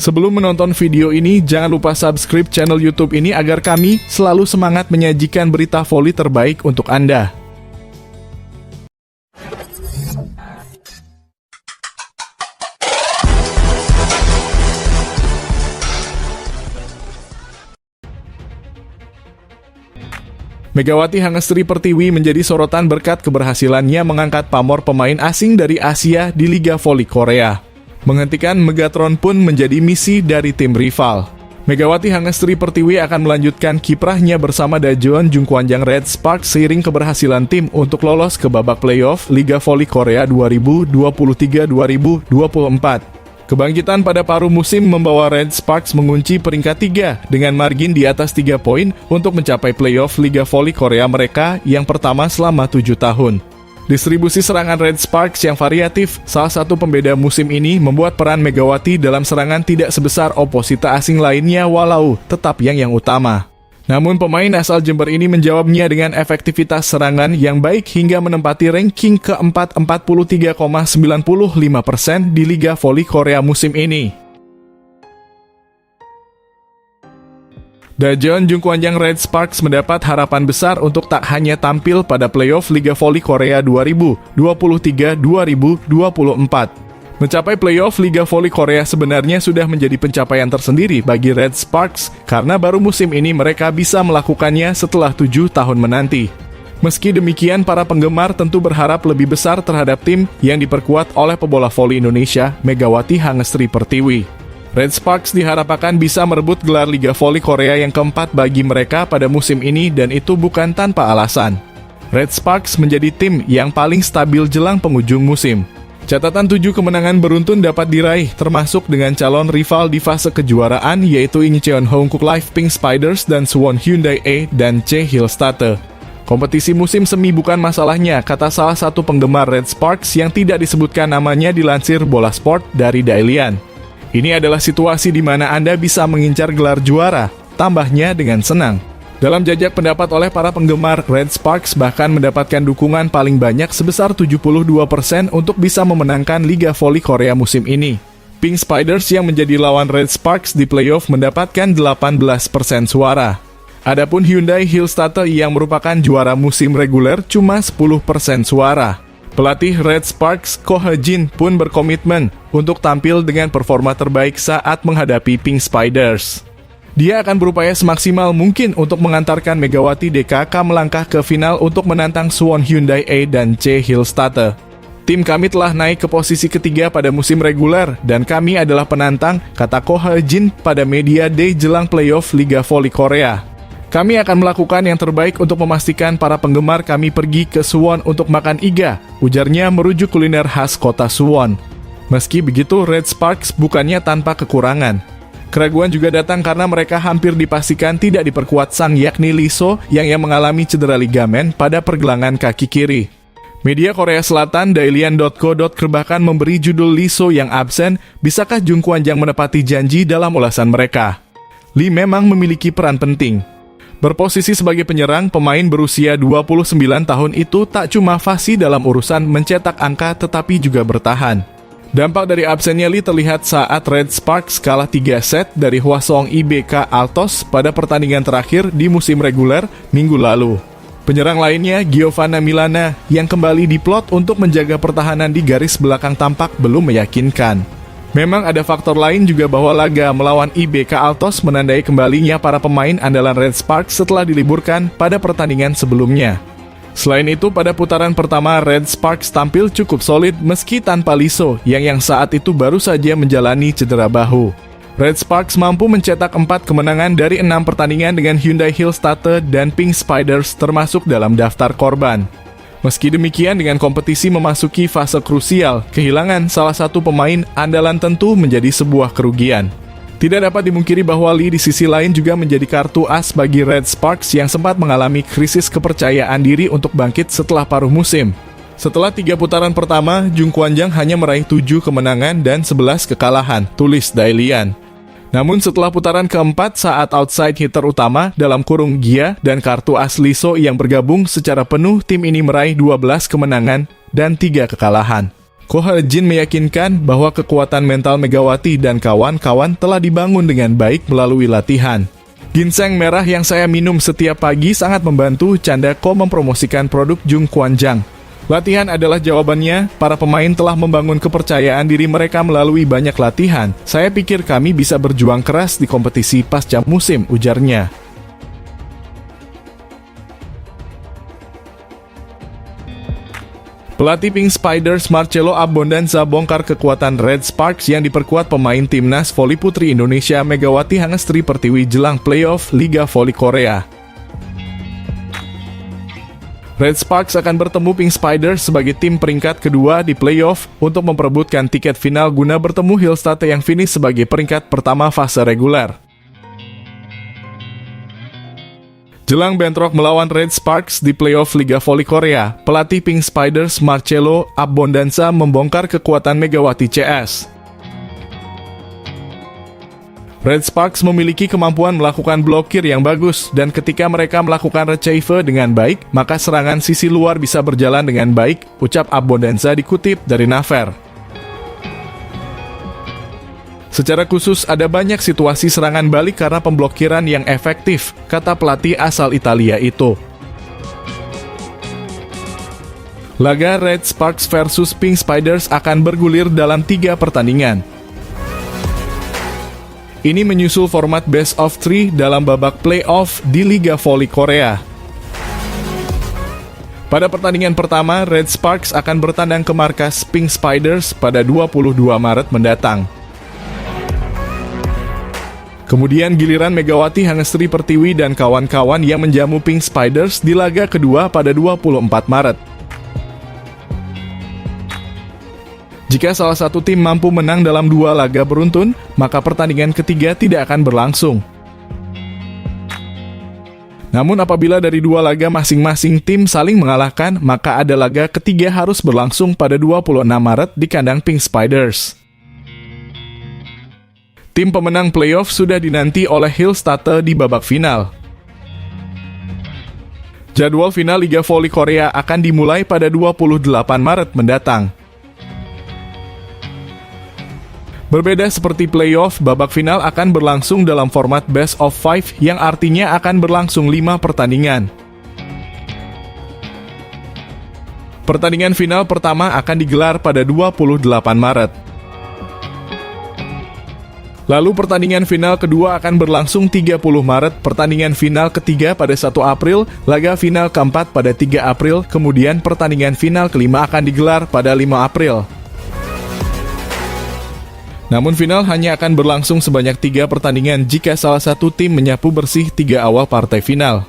Sebelum menonton video ini, jangan lupa subscribe channel YouTube ini agar kami selalu semangat menyajikan berita voli terbaik untuk Anda. Megawati Hangestri Pertiwi menjadi sorotan berkat keberhasilannya mengangkat pamor pemain asing dari Asia di Liga Voli Korea. Menghentikan Megatron pun menjadi misi dari tim rival. Megawati Hangestri Pertiwi akan melanjutkan kiprahnya bersama Dajeon Jungkwanjang Red Sparks seiring keberhasilan tim untuk lolos ke babak playoff Liga Voli Korea 2023-2024. Kebangkitan pada paruh musim membawa Red Sparks mengunci peringkat 3 dengan margin di atas 3 poin untuk mencapai playoff Liga Voli Korea mereka yang pertama selama 7 tahun. Distribusi serangan Red Sparks yang variatif, salah satu pembeda musim ini membuat peran Megawati dalam serangan tidak sebesar oposita asing lainnya walau tetap yang utama. Namun pemain asal Jember ini menjawabnya dengan efektivitas serangan yang baik hingga menempati ranking keempat 43,95% di Liga Voli Korea musim ini. Dajeon Jungkwanjang Red Sparks mendapat harapan besar untuk tak hanya tampil pada playoff Liga Voli Korea 2023-2024. Mencapai playoff Liga Voli Korea sebenarnya sudah menjadi pencapaian tersendiri bagi Red Sparks karena baru musim ini mereka bisa melakukannya setelah 7 tahun menanti. Meski demikian, para penggemar tentu berharap lebih besar terhadap tim yang diperkuat oleh pebola voli Indonesia, Megawati Hangestri Pertiwi. Red Sparks diharapkan bisa merebut gelar Liga Voli Korea yang keempat bagi mereka pada musim ini dan itu bukan tanpa alasan. Red Sparks menjadi tim yang paling stabil jelang penghujung musim. Catatan 7 kemenangan beruntun dapat diraih, termasuk dengan calon rival di fase kejuaraan yaitu Incheon Hongkook Life Pink Spiders dan Suwon Hyundai E dan C Hillstatte. Kompetisi musim semi bukan masalahnya, kata salah satu penggemar Red Sparks yang tidak disebutkan namanya dilansir Bola Sport dari Dailian. Ini adalah situasi di mana Anda bisa mengincar gelar juara, tambahnya dengan senang. Dalam jajak pendapat oleh para penggemar, Red Sparks bahkan mendapatkan dukungan paling banyak sebesar 72% untuk bisa memenangkan Liga Voli Korea musim ini. Pink Spiders yang menjadi lawan Red Sparks di playoff mendapatkan 18% suara. Adapun Hyundai Hillstatte yang merupakan juara musim reguler cuma 10% suara. Pelatih Red Sparks, Ko He-jin pun berkomitmen untuk tampil dengan performa terbaik saat menghadapi Pink Spiders. Dia akan berupaya semaksimal mungkin untuk mengantarkan Megawati DKK melangkah ke final untuk menantang Suwon Hyundai E dan C Hillstatte. Tim kami telah naik ke posisi ketiga pada musim reguler dan kami adalah penantang, kata Ko He-jin pada Media Day jelang playoff Liga Voli Korea. Kami akan melakukan yang terbaik untuk memastikan para penggemar kami pergi ke Suwon untuk makan iga, ujarnya merujuk kuliner khas kota Suwon. Meski begitu, Red Sparks bukannya tanpa kekurangan. Keraguan juga datang karena mereka hampir dipastikan tidak diperkuat sang yakni Lee So yang mengalami cedera ligamen pada pergelangan kaki kiri. Media Korea Selatan Dailian.co.kr bahkan memberi judul Lee So yang absen, bisakah Jungkwanjang menepati janji dalam ulasan mereka? Lee memang memiliki peran penting. Berposisi sebagai penyerang, pemain berusia 29 tahun itu tak cuma fasih dalam urusan mencetak angka tetapi juga bertahan. Dampak dari absennya Lee terlihat saat Red Sparks kalah 3 set dari Hwasong IBK Altos pada pertandingan terakhir di musim reguler minggu lalu. Penyerang lainnya, Giovanna Milana, yang kembali diplot untuk menjaga pertahanan di garis belakang tampak belum meyakinkan. Memang ada faktor lain juga bahwa laga melawan IBK Altos menandai kembalinya para pemain andalan Red Sparks setelah diliburkan pada pertandingan sebelumnya. Selain itu, pada putaran pertama, Red Sparks tampil cukup solid meski tanpa Lee So yang saat itu baru saja menjalani cedera bahu. Red Sparks mampu mencetak 4 kemenangan dari 6 pertandingan dengan Hyundai Hillstatte dan Pink Spiders termasuk dalam daftar korban. Meski demikian, dengan kompetisi memasuki fase krusial, kehilangan salah satu pemain andalan tentu menjadi sebuah kerugian. Tidak dapat dimungkiri bahwa Lee di sisi lain juga menjadi kartu as bagi Red Sparks yang sempat mengalami krisis kepercayaan diri untuk bangkit setelah paruh musim. Setelah 3 putaran pertama, Jungkwanjang hanya meraih 7 kemenangan dan 11 kekalahan, tulis Dailian. Namun setelah putaran keempat saat outside hitter utama dalam kurung Gia dan kartu as Lee So yang bergabung secara penuh, tim ini meraih 12 kemenangan dan 3 kekalahan. Ko Ha-jin meyakinkan bahwa kekuatan mental Megawati dan kawan-kawan telah dibangun dengan baik melalui latihan. Ginseng merah yang saya minum setiap pagi sangat membantu, canda Ko mempromosikan produk Jung Kwanjang. Latihan adalah jawabannya, para pemain telah membangun kepercayaan diri mereka melalui banyak latihan. Saya pikir kami bisa berjuang keras di kompetisi pasca musim, ujarnya. Pelatih Pink Spiders Marcelo Abbondanza bongkar kekuatan Red Sparks yang diperkuat pemain timnas voli putri Indonesia Megawati Hangestri Pertiwi jelang playoff Liga Voli Korea. Red Sparks akan bertemu Pink Spiders sebagai tim peringkat kedua di playoff untuk memperebutkan tiket final guna bertemu Hillstate yang finish sebagai peringkat pertama fase reguler. Jelang bentrok melawan Red Sparks di playoff Liga Voli Korea, pelatih Pink Spiders Marcelo Abbondanza membongkar kekuatan Megawati CS. Red Sparks memiliki kemampuan melakukan blokir yang bagus, dan ketika mereka melakukan retrieve dengan baik, maka serangan sisi luar bisa berjalan dengan baik, ucap Abbondanza dikutip dari Naver. Secara khusus, ada banyak situasi serangan balik karena pemblokiran yang efektif, kata pelatih asal Italia itu. Laga Red Sparks versus Pink Spiders akan bergulir dalam 3 pertandingan. Ini menyusul format best of 3 dalam babak playoff di Liga Voli Korea. Pada pertandingan pertama, Red Sparks akan bertandang ke markas Pink Spiders pada 22 Maret mendatang. Kemudian giliran Megawati Hangestri Pertiwi dan kawan-kawan yang menjamu Pink Spiders di laga kedua pada 24 Maret. Jika salah satu tim mampu menang dalam 2 laga beruntun, maka pertandingan ketiga tidak akan berlangsung. Namun apabila dari 2 laga masing-masing tim saling mengalahkan, maka ada laga ketiga harus berlangsung pada 26 Maret di kandang Pink Spiders. Tim pemenang playoff sudah dinanti oleh Hillstate di babak final. Jadwal final Liga Voli Korea akan dimulai pada 28 Maret mendatang. Berbeda seperti playoff, babak final akan berlangsung dalam format best of 5 yang artinya akan berlangsung 5 pertandingan. Pertandingan final pertama akan digelar pada 28 Maret. Lalu pertandingan final kedua akan berlangsung 30 Maret, pertandingan final ketiga pada 1 April, laga final keempat pada 3 April, kemudian pertandingan final kelima akan digelar pada 5 April. Namun final hanya akan berlangsung sebanyak 3 pertandingan jika salah satu tim menyapu bersih 3 awal partai final.